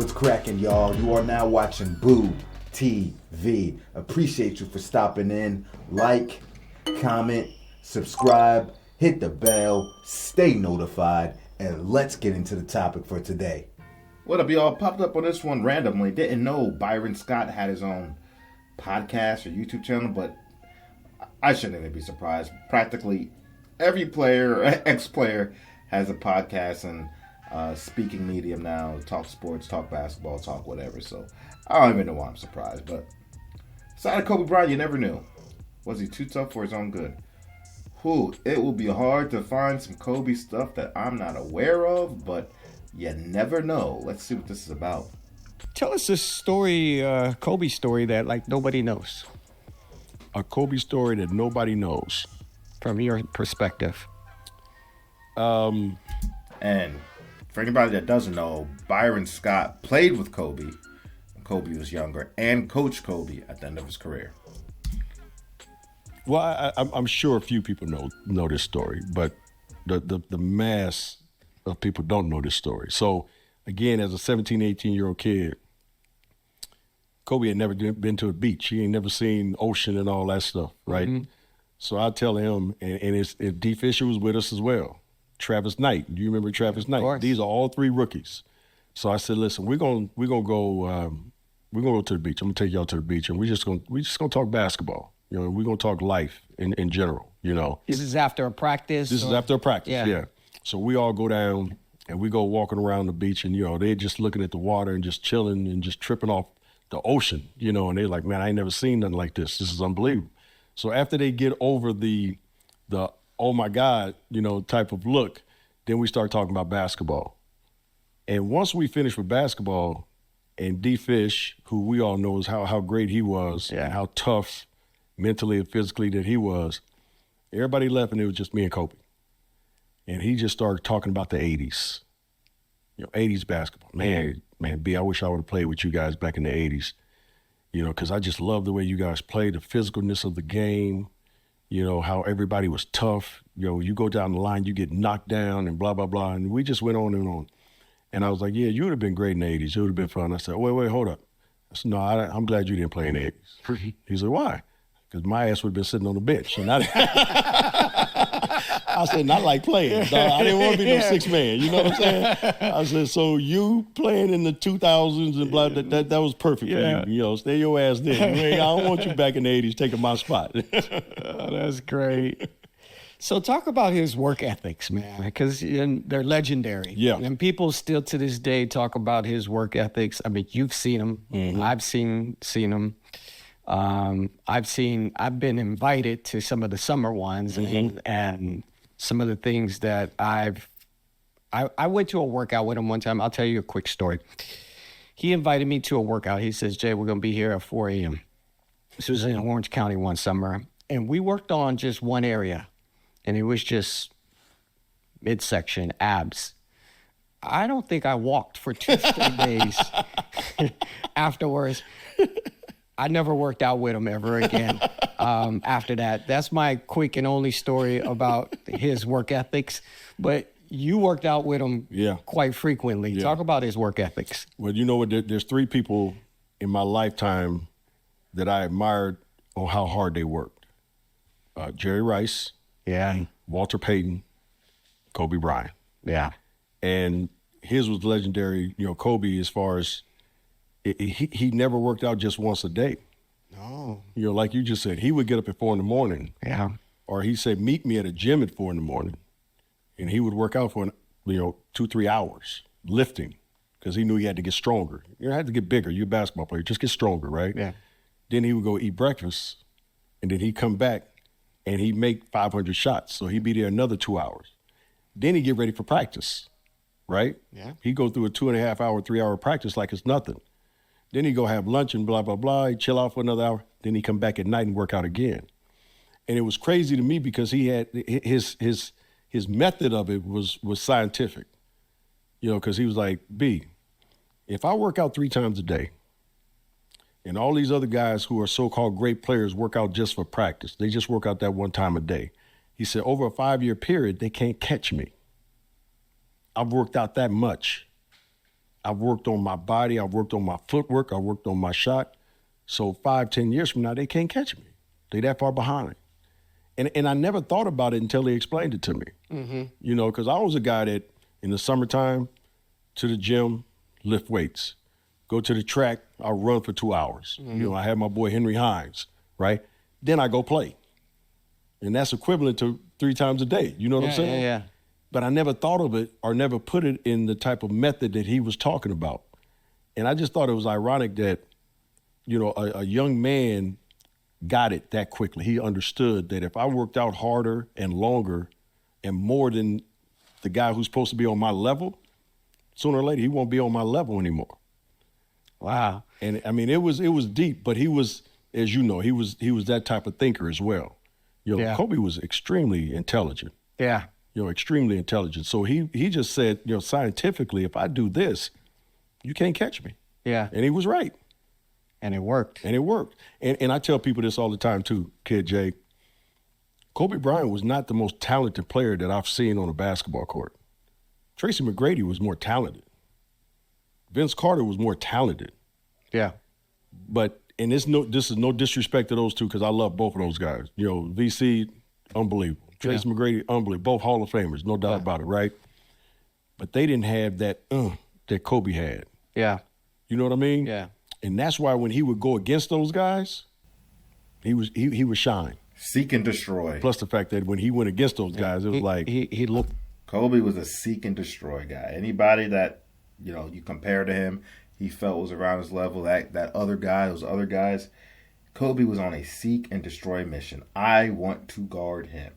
What's cracking, y'all? You are now watching Boo TV. Appreciate you for stopping in. Like, comment, subscribe, hit the bell, stay notified, and let's get into the topic for today. What up, y'all? Popped up on this one randomly. Didn't know Byron Scott had his own podcast or YouTube channel, but I shouldn't even be surprised. Practically every player or ex-player has a podcast and speaking medium now. Talk sports, talk basketball, talk whatever. So I don't even know why I'm surprised. But aside of Kobe Bryant, you never knew. Was he too tough for his own good? It will be hard to find some Kobe stuff that I'm not aware of, but you never know. Let's see what this is about. Tell us this story, Kobe story that like nobody knows. A Kobe story that nobody knows. From your perspective. And for anybody that doesn't know, Byron Scott played with Kobe when Kobe was younger and coached Kobe at the end of his career. Well, I'm sure a few people know this story, but the mass of people don't know this story. So, again, as a 17, 18-year-old kid, Kobe had never been to a beach. He ain't never seen ocean and all that stuff, right? Mm-hmm. So I tell him, and D. Fisher was with us as well. Travis Knight. Do you remember Travis Knight? These are all three rookies. So I said, listen, we're gonna go to the beach. I'm gonna take y'all to the beach, and we're just gonna talk basketball. You know, we're gonna talk life in general. You know, this is after a practice. This is after a practice. Yeah. So we all go down and we go walking around the beach, and they're just looking at the water and just chilling and just tripping off the ocean. And they're like, man, I ain't never seen nothing like this. This is unbelievable. So after they get over the oh my God, type of look, then we start talking about basketball. And once we finish with basketball, and D. Fish, who we all know is how great he was, and how tough mentally and physically that he was, everybody left and it was just me and Kobe. And he just started talking about the 80s, 80s basketball. Man, B, I wish I would have played with you guys back in the 80s, because I just love the way you guys played, the physicalness of the game, how everybody was tough. You go down the line, you get knocked down and blah, blah, blah. And we just went on and on. And I was like, yeah, you would have been great in the 80s. It would have been fun. I said, wait, hold up. I said, no, I'm glad you didn't play in the 80s. He said, why? Because my ass would have been sitting on the bench. And I said, not like playing. Dog. I didn't want to be no six man. You know what I'm saying? I said, so you playing in the 2000s and blah, that was perfect for you. Stay your ass there. I don't want you back in the 80s taking my spot. Oh, that's great. So talk about his work ethics, man, because they're legendary. Yeah. And people still to this day talk about his work ethics. I mean, you've seen them. Mm-hmm. I've seen them. I've been invited to some of the summer ones, mm-hmm. and some of the things that I went to a workout with him one time. I'll tell you a quick story. He invited me to a workout. He says, Jay, we're going to be here at 4 a.m. This was in Orange County one summer, and we worked on just one area, and it was just midsection, abs. I don't think I walked for 2 straight days afterwards. I never worked out with him ever again after that. That's my quick and only story about his work ethics. But you worked out with him quite frequently. Yeah. Talk about his work ethics. Well, you know what? There's 3 people in my lifetime that I admired on how hard they worked. Jerry Rice, Walter Payton, Kobe Bryant. Yeah. And his was legendary, Kobe, as far as he never worked out just once a day. No. Like you just said, he would get up at 4 a.m. Yeah. Or he said, meet me at a gym at 4 a.m. And he would work out for 2-3 hours lifting because he knew he had to get stronger. You had to get bigger. You're a basketball player. Just get stronger, right? Yeah. Then he would go eat breakfast, and then he'd come back and he'd make 500 shots. So he'd be there another 2 hours. Then he'd get ready for practice, right? Yeah. He'd go through a 2.5 hour, 3 hour practice like it's nothing. Then he'd go have lunch and blah, blah, blah. He'd chill out for another hour. Then he'd come back at night and work out again. And it was crazy to me because he had his method of it was scientific. Because he was like, B, if I work out 3 times a day, and all these other guys who are so-called great players work out just for practice, they just work out that 1 time a day. He said, over a 5-year period, they can't catch me. I've worked out that much. I've worked on my body. I've worked on my footwork. I worked on my shot. So 5-10 years from now, they can't catch me. They that far behind. And I never thought about it until he explained it to me. Mm-hmm. You know, because I was a guy that in the summertime, to the gym, lift weights. Go to the track, I'll run for 2 hours. Mm-hmm. You know, I have my boy Henry Hines, right? Then I go play. And that's equivalent to 3 times a day. You know what I'm saying? Yeah. But I never thought of it or never put it in the type of method that he was talking about. And I just thought it was ironic that, you know, a young man got it that quickly. He understood that if I worked out harder and longer and more than the guy who's supposed to be on my level, sooner or later he won't be on my level anymore. Wow. And I mean, it was deep, but he was, as you know, he was that type of thinker as well. You know, Kobe was extremely intelligent. Yeah. You know, extremely intelligent. So he just said, you know, scientifically, if I do this, you can't catch me. Yeah. And he was right. And it worked. And it worked. And I tell people this all the time too, Kid Jay. Kobe Bryant was not the most talented player that I've seen on a basketball court. Tracy McGrady was more talented. Vince Carter was more talented. Yeah. But, and this is no disrespect to those two because I love both of those guys. You know, VC, unbelievable. Tracy McGrady, unbelievable. Both Hall of Famers, no doubt about it, right? But they didn't have that that Kobe had. Yeah. You know what I mean? Yeah. And that's why when he would go against those guys, he would shine. Seek and destroy. Plus the fact that when he went against those guys, it was like he looked. Kobe was a seek and destroy guy. Anybody that, you know, you compare to him, he felt was around his level. That other guy, those other guys, Kobe was on a seek and destroy mission. I want to guard him.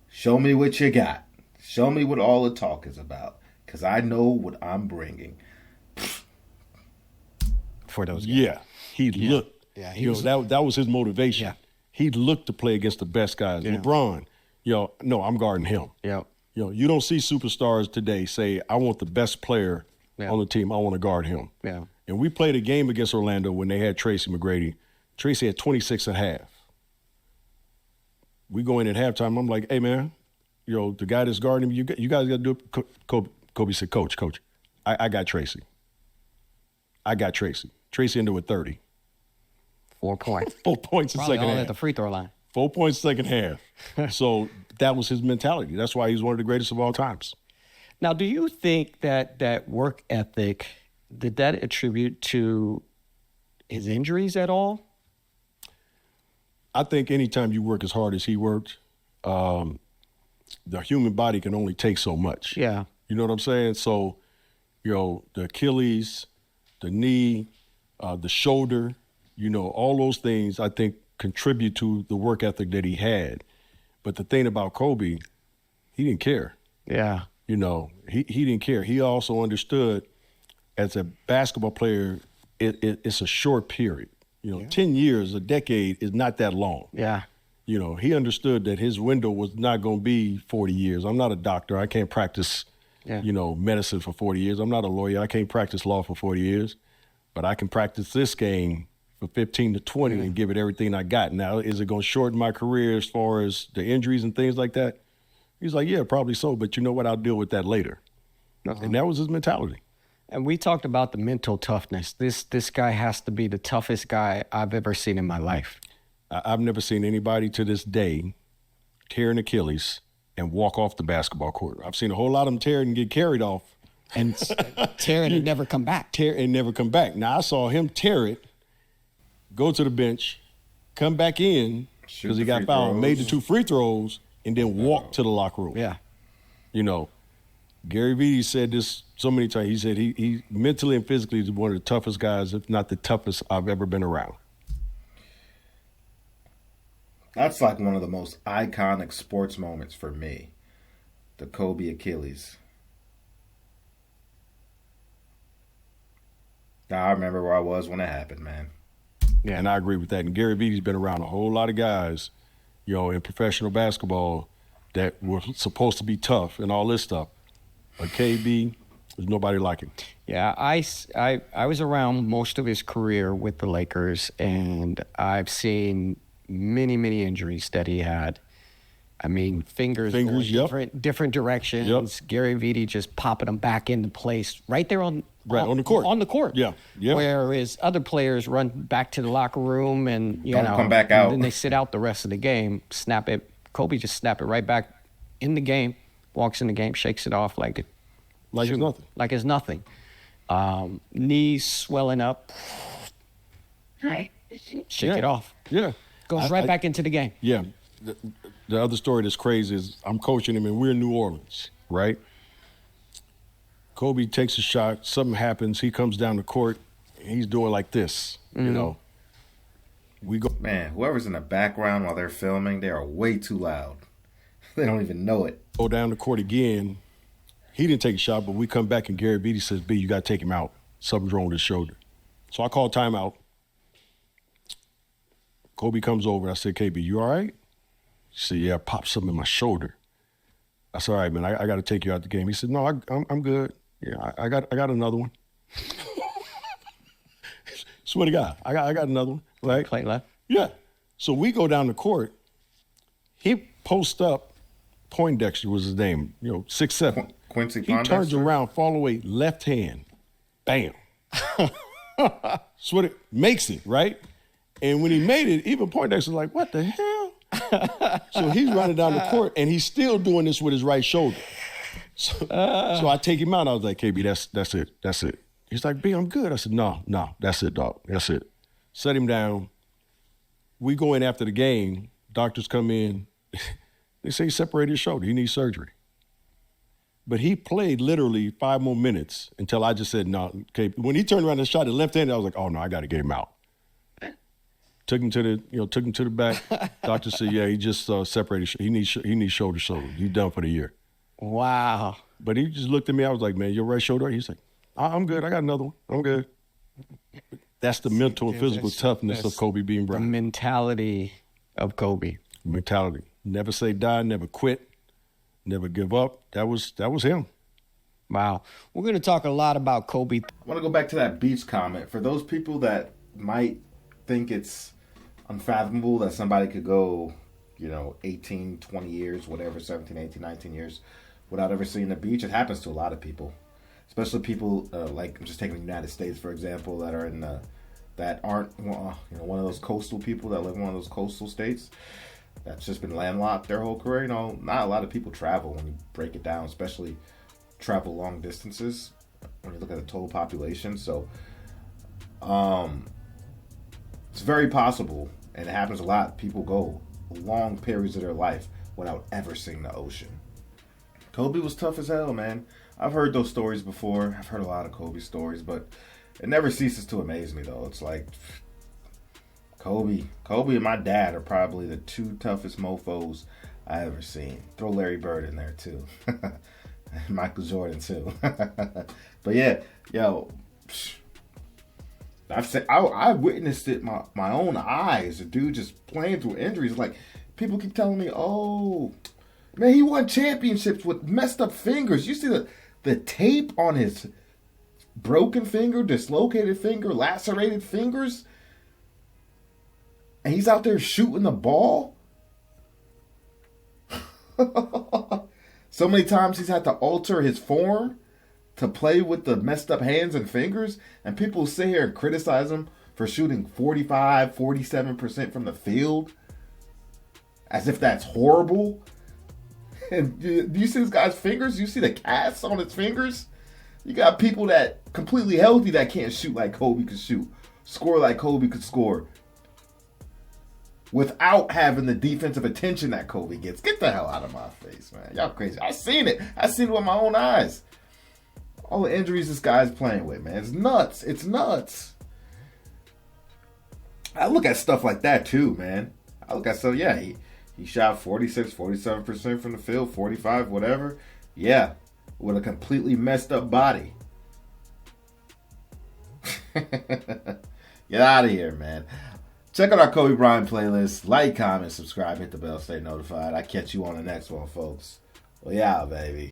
Show me what you got. Show me what all the talk is about, because I know what I'm bringing. For those guys. Yeah, he looked. Yeah, that was his motivation. Yeah. He looked to play against the best guys. Yeah. LeBron, no, I'm guarding him. Yeah. You don't see superstars today say, I want the best player on the team. I want to guard him. Yeah. And we played a game against Orlando when they had Tracy McGrady. Tracy had 26 and a half. We go in at halftime. I'm like, hey, man, the guy that's guarding him, you guys got to do it. Kobe said, Coach, I got Tracy. Tracy ended with 30. 4 points. 4 points in Probably second all half. at the free throw line. 4 points second half. So that was his mentality. That's why he's one of the greatest of all times. Now, do you think that work ethic, did that attribute to his injuries at all? I think anytime you work as hard as he worked, the human body can only take so much. Yeah. You know what I'm saying? So, the Achilles, the knee, the shoulder, all those things I think contribute to the work ethic that he had. But the thing about Kobe, he didn't care. Yeah. He didn't care. He also understood as a basketball player, it's a short period. 10 years, a decade is not that long. Yeah. He understood that his window was not going to be 40 years. I'm not a doctor. I can't practice, medicine for 40 years. I'm not a lawyer. I can't practice law for 40 years. But I can practice this game for 15 to 20 and give it everything I got. Now, is it going to shorten my career as far as the injuries and things like that? He's like, yeah, probably so. But you know what? I'll deal with that later. And that was his mentality. And we talked about the mental toughness. This guy has to be the toughest guy I've ever seen in my life. I've never seen anybody to this day tear an Achilles and walk off the basketball court. I've seen a whole lot of them tear it and get carried off. And tear it and never come back. Tear and never come back. Now, I saw him tear it, go to the bench, come back in because he got fouled, made the 2 free throws, and then walk to the locker room. Yeah. Gary Vee said this so many times. He said he mentally and physically is one of the toughest guys, if not the toughest I've ever been around. That's like one of the most iconic sports moments for me. The Kobe Achilles. Now, I remember where I was when it happened, man. Yeah, and I agree with that. And Gary Vee's been around a whole lot of guys, in professional basketball that were supposed to be tough and all this stuff. But KB, there's nobody like him. Yeah, I was around most of his career with the Lakers, and I've seen many, many injuries that he had. I mean, fingers Fingers, going yep. different directions. Yep. Gary Vitti just popping them back into place right there on the court. On the court. Yeah, yeah. Whereas other players run back to the locker room and Don't come back out. And then they sit out the rest of the game. Snap it. Kobe just snap it right back in the game. Walks in the game, shakes it off like it's nothing. Like it's nothing. Knees swelling up. Shake it off. Yeah. Goes right back into the game. Yeah. The other story that's crazy is I'm coaching him and we're in New Orleans, right? Kobe takes a shot, something happens, he comes down the court, and he's doing like this, you know. We go. Man, whoever's in the background while they're filming, they are way too loud. They don't even know it. Go down the court again. He didn't take a shot, but we come back and Gary Beatty says, B, you got to take him out. Something's wrong with his shoulder. So I call timeout. Kobe comes over. I said, KB, you all right? He said, yeah, I popped something in my shoulder. I said, all right, man, I got to take you out the game. He said, no, I'm good. Yeah, I got another one. Swear to God, I got another one. Right? Play left. Yeah. So we go down the court. He posts up. Poindexter was his name. 6'7". Quincy He Poindexter? turns around, fall away, left hand. Bam. Swear to, makes it, right? And when he made it, even Poindexter's like, what the hell? So he's running down the court, and he's still doing this with his right shoulder. So I take him out. I was like, KB, that's it. He's like, B, I'm good. I said, no, that's it, dog. That's it. Set him down. We go in after the game. Doctors come in. They say he separated his shoulder. He needs surgery. But he played literally 5 more minutes until I just said, no, KB. When he turned around and shot it left-handed, I was like, oh, no, I got to get him out. Took him to the back. Doctor said, yeah, he just separated. He needs shoulder. He's done for the year. Wow. But he just looked at me. I was like, man, your right shoulder? He's like, I'm good. I got another one. I'm good. That's the mental and physical toughness of Kobe being Bryant. The mentality of Kobe. Mentality. Never say die, never quit, never give up. That was him. Wow. We're going to talk a lot about Kobe. I want to go back to that beach comment. For those people that might think it's unfathomable that somebody could go, 18, 20 years, whatever, 17, 18, 19 years without ever seeing the beach, it happens to a lot of people. Especially people like, I'm just taking the United States, for example, that are that aren't, one of those coastal people that live in one of those coastal states that's just been landlocked their whole career. Not a lot of people travel when you break it down, especially travel long distances when you look at the total population. So, it's very possible, and it happens a lot. People go long periods of their life without ever seeing the ocean. Kobe was tough as hell, man. I've heard those stories before. I've heard a lot of Kobe stories, but it never ceases to amaze me, though. It's like Kobe and my dad are probably the 2 toughest mofos I ever seen. Throw Larry Bird in there, too. Michael Jordan, too. But yeah, I witnessed it my own eyes. A dude just playing through injuries. Like, people keep telling me, oh, man, he won championships with messed up fingers. You see the tape on his broken finger, dislocated finger, lacerated fingers? And he's out there shooting the ball? So many times he's had to alter his form to play with the messed up hands and fingers, and people sit here and criticize him for shooting 45, 47% from the field as if that's horrible. And do you see this guy's fingers? You see the casts on his fingers? You got people that completely healthy that can't shoot like Kobe could shoot, score like Kobe could score, without having the defensive attention that Kobe gets. Get the hell out of my face, man. Y'all crazy. I seen it with my own eyes. All the injuries this guy's playing with, man. It's nuts. It's nuts. I look at stuff like that too, man. I look at stuff, yeah, he shot 46, 47% from the field, 45, whatever. Yeah, with a completely messed up body. Get out of here, man. Check out our Kobe Bryant playlist. Like, comment, subscribe, hit the bell, stay notified. I'll catch you on the next one, folks. We out, baby.